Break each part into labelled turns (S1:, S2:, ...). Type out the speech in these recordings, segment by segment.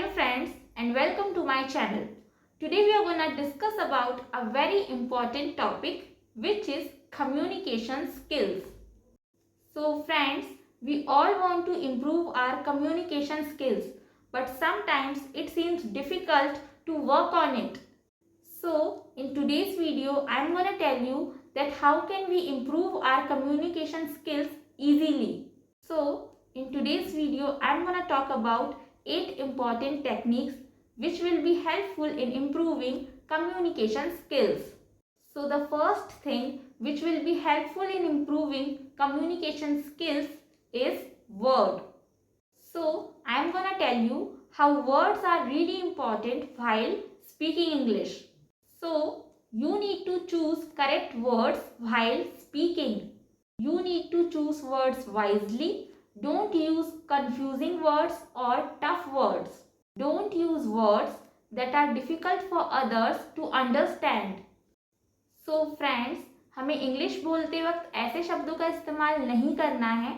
S1: Hello friends and welcome to my channel. Today we are going to discuss about a very important topic which is communication skills. So friends, we all want to improve our communication skills, but sometimes it seems difficult to work on it. So in today's video I am going to tell you that how can we improve our communication skills easily. So in today's video I am going to talk about 8 important techniques which will be helpful in improving communication skills. So the first thing which will be helpful in improving communication skills is word. So I am going to tell you how words are really important while speaking English. So you need to choose correct words while speaking. You need to choose words wisely. Don't use confusing words or tough words. Don't use words that are difficult for others to understand. So friends, हमें English बोलते वक्त ऐसे शब्दों का इस्तेमाल नहीं करना है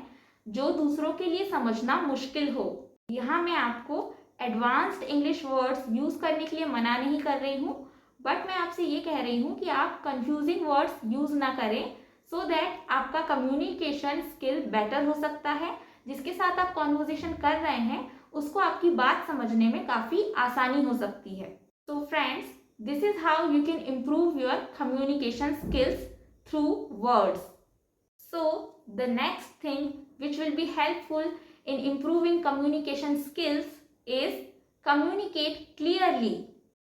S1: जो दूसरों के लिए समझना मुश्किल हो. यहाँ मैं आपको एडवांस्ड इंग्लिश वर्ड्स यूज करने के लिए मना नहीं कर रही हूँ, बट मैं आपसे ये कह रही हूँ कि आप कंफ्यूजिंग वर्ड्स यूज ना करें सो दैट आपका कम्युनिकेशन स्किल बेटर हो सकता है. जिसके साथ आप कॉन्वर्जेशन कर रहे हैं उसको आपकी बात समझने में काफ़ी आसानी हो सकती है. So friends, this is how you can improve your communication skills through words. So the next thing which will be helpful in improving communication skills is communicate clearly.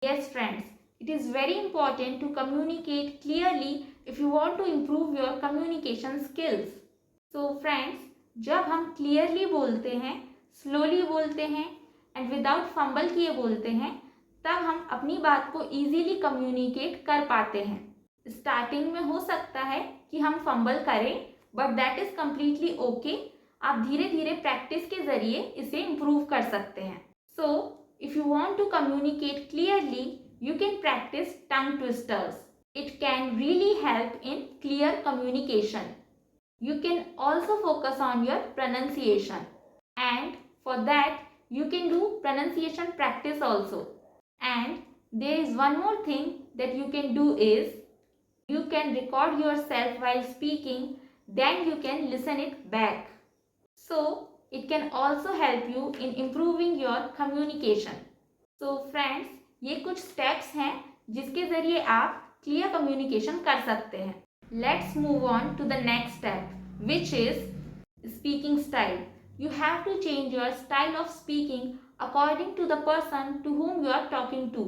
S1: Yes friends, it is very important to communicate clearly if you want to improve your communication skills. So friends, जब हम clearly बोलते हैं, slowly बोलते हैं and without fumble किए बोलते हैं, तब हम अपनी बात को इजीली कम्युनिकेट कर पाते हैं. स्टार्टिंग में हो सकता है कि हम फंबल करें, but that is completely okay. आप धीरे धीरे प्रैक्टिस के जरिए इसे इम्प्रूव कर सकते हैं. So if you want to communicate clearly you can practice tongue twisters. It can really help in clear communication. You can also focus on your pronunciation, and for that you can do pronunciation practice also. And there is one more thing that you can do is you can record yourself while speaking, then you can listen it back. So it can also help you in improving your communication. So friends, ये कुछ steps हैं जिसके ज़रिए आप clear communication कर सकते हैं. Let's move on to the next step, which is speaking style. You have to change your style of speaking according to the person to whom you are talking to.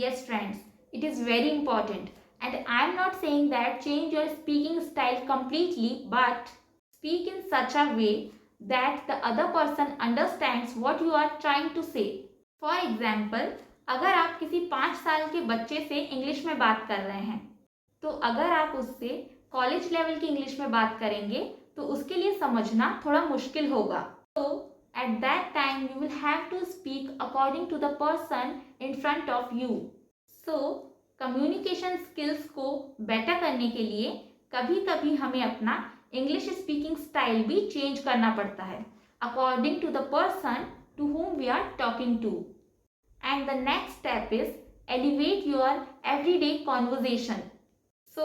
S1: Yes friends, it is very important, and I am not saying that change your speaking style completely, but speak in such a way that the other person understands what you are trying to say. For example, अगर आप किसी 5 साल के बच्चे से English में बात कर रहे हैं, तो अगर आप उससे कॉलेज लेवल की इंग्लिश में बात करेंगे तो उसके लिए समझना थोड़ा मुश्किल होगा. तो at that time you will have to speak according to the person in front of you. So communication skills को बेटर करने के लिए कभी कभी हमें अपना इंग्लिश स्पीकिंग स्टाइल भी चेंज करना पड़ता है according to the person to whom we are talking to. And the next step is elevate your everyday conversation. So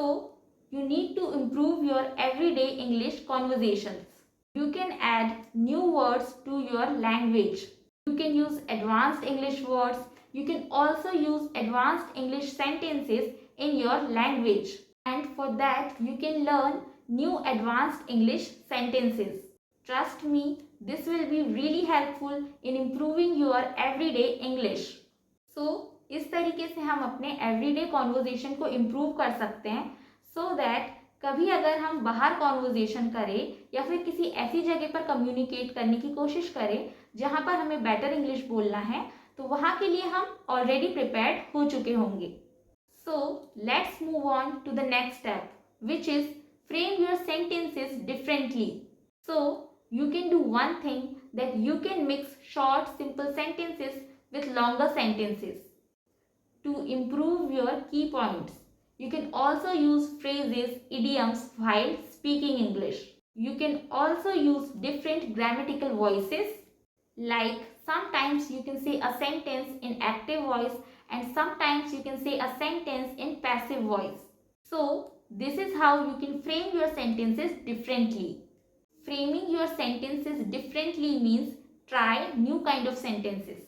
S1: you need to improve your everyday English conversations. You can add new words to your language. You can use advanced English words. You can also use advanced English sentences in your language. And for that, you can learn new advanced English sentences. Trust me, this will be really helpful in improving your everyday English. So, इस तरीके से हम अपने everyday conversation को improve कर सकते हैं so that कभी अगर हम बाहर कॉन्वर्जेशन करें या फिर किसी ऐसी जगह पर कम्युनिकेट करने की कोशिश करें जहां पर हमें बेटर इंग्लिश बोलना है, तो वहां के लिए हम ऑलरेडी प्रिपेयर्ड हो चुके होंगे. So let's move on to the next step, which is frame your sentences differently. So you can do one thing that you can mix short simple sentences with longer sentences to improve your key points. You can also use phrases, idioms while speaking English. You can also use different grammatical voices like sometimes you can say a sentence in active voice and sometimes you can say a sentence in passive voice. So this is how you can frame your sentences differently. Framing your sentences differently means try new kind of sentences.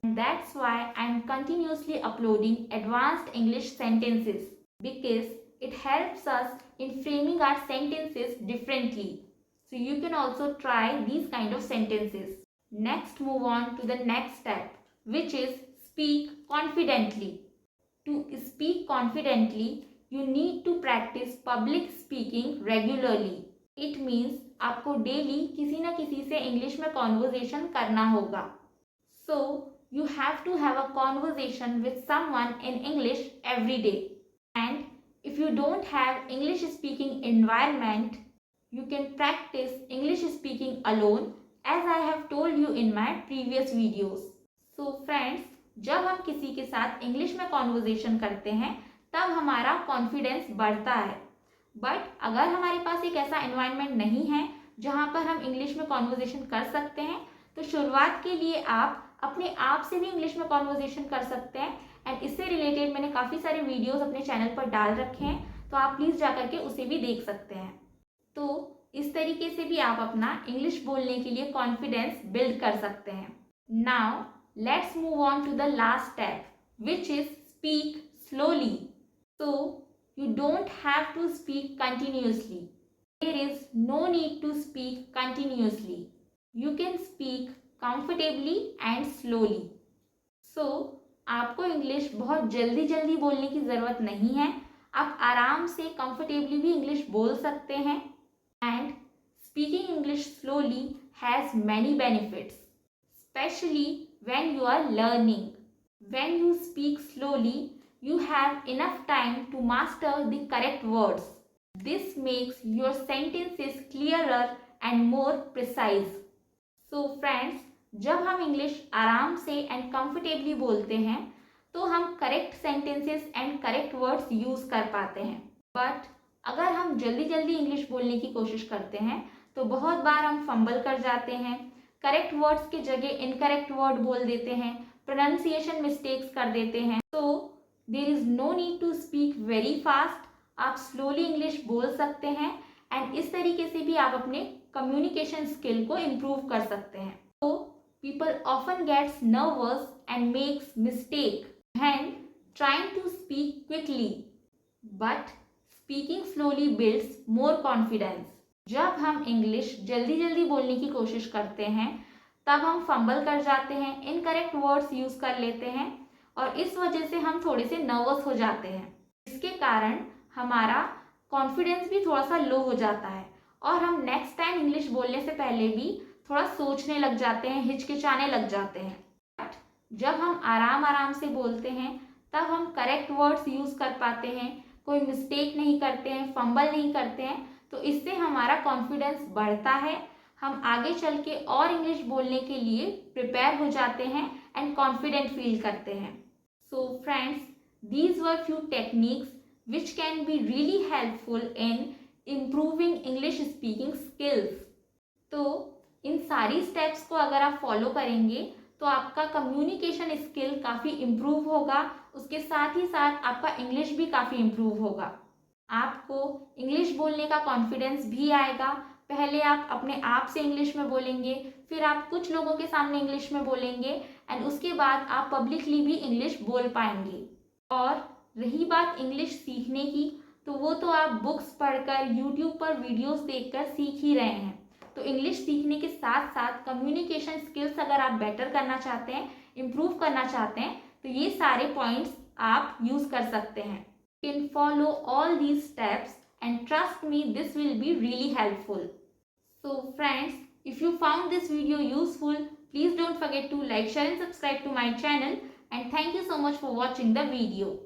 S1: And that's why I am continuously uploading advanced English sentences because it helps us in framing our sentences differently. So you can also try these kind of sentences. Next, move on to the next step, which is speak confidently. To speak confidently, you need to practice public speaking regularly. It means आपको daily किसी न किसी से English में conversation करना होगा. So you have to have a conversation with someone in English every day. And if you don't have English speaking environment, you can practice English speaking alone as I have told you in my previous videos. So friends, जब हम किसी के साथ English में conversation करते हैं तब हमारा कॉन्फिडेंस बढ़ता है. बट अगर हमारे पास एक ऐसा एनवायरनमेंट नहीं है जहाँ पर हम इंग्लिश में कॉन्वर्जेशन कर सकते हैं तो शुरुआत के लिए आप अपने आप से भी इंग्लिश में कॉन्वर्जेशन कर सकते हैं. एंड इससे रिलेटेड मैंने काफ़ी सारे वीडियोस अपने चैनल पर डाल रखे हैं, तो आप प्लीज़ जा करके उसे भी देख सकते हैं. तो इस तरीके से भी आप अपना इंग्लिश बोलने के लिए कॉन्फिडेंस बिल्ड कर सकते हैं. Now let's move on to the last step, which is speak slowly. So you don't have to speak continuously. There is no need to speak continuously. You can speak comfortably and slowly. So आपको English बहुत जल्दी जल्दी बोलने की ज़रूरत नहीं है. आप आराम से कंफर्टेबली भी इंग्लिश बोल सकते हैं. And speaking English slowly has many benefits, specially when you are learning. When you speak slowly, you have enough time to master the correct words. This makes your sentences clearer and more precise. So friends, जब हम English आराम से and comfortably बोलते हैं तो हम correct sentences and correct words use कर पाते हैं. बट अगर हम जल्दी जल्दी इंग्लिश बोलने की कोशिश करते हैं तो बहुत बार हम फंबल कर जाते हैं, करेक्ट वर्ड्स के जगह इनकरेक्ट वर्ड बोल देते हैं, प्रोनाउंसिएशन मिस्टेक्स कर देते हैं. तो there is no need to speak very fast. आप स्लोली इंग्लिश बोल सकते हैं एंड इस तरीके से भी आप अपने कम्युनिकेशन स्किल को इम्प्रूव कर सकते हैं. तो people often gets nervous and makes mistake when trying to speak quickly, but speaking slowly builds more confidence. जब हम इंग्लिश जल्दी जल्दी बोलने की कोशिश करते हैं तब हम फंबल कर जाते हैं, इनकरेक्ट वर्ड्स यूज़ कर लेते हैं और इस वजह से हम थोड़े से नर्वस हो जाते हैं. इसके कारण हमारा कॉन्फिडेंस भी थोड़ा सा लो हो जाता है और हम नेक्स्ट टाइम इंग्लिश बोलने से पहले भी थोड़ा सोचने लग जाते हैं, हिचकिचाने लग जाते हैं. बट जब हम आराम आराम से बोलते हैं तब हम करेक्ट वर्ड्स यूज़ कर पाते हैं, कोई मिस्टेक नहीं करते हैं, फंबल नहीं करते हैं. तो इससे हमारा कॉन्फिडेंस बढ़ता है, हम आगे चल के और इंग्लिश बोलने के लिए प्रिपेयर हो जाते हैं एंड कॉन्फिडेंट फील करते हैं. So friends, these were few techniques which can be really helpful in improving English speaking skills. तो इन सारी स्टेप्स को अगर आप फॉलो करेंगे तो आपका कम्युनिकेशन स्किल काफ़ी इम्प्रूव होगा, उसके साथ ही साथ आपका इंग्लिश भी काफ़ी इम्प्रूव होगा. आपको इंग्लिश बोलने का कॉन्फिडेंस भी आएगा. पहले आप अपने आप से इंग्लिश में बोलेंगे, फिर आप कुछ लोगों के सामने इंग्लिश में बोलेंगे एंड उसके बाद आप पब्लिकली भी इंग्लिश बोल पाएंगे. और रही बात इंग्लिश सीखने की, तो वो तो आप बुक्स पढ़कर, यूट्यूब पर वीडियोस देखकर सीख ही रहे हैं. तो इंग्लिश सीखने के साथ साथ कम्युनिकेशन स्किल्स अगर आप बेटर करना चाहते हैं, इम्प्रूव करना चाहते हैं, तो ये सारे पॉइंट्स आप यूज़ कर सकते हैं. You can follow all these steps and trust me, this will be really helpful. So friends, if you found this video useful, please don't forget to like, share and subscribe to my channel, and thank you so much for watching the video.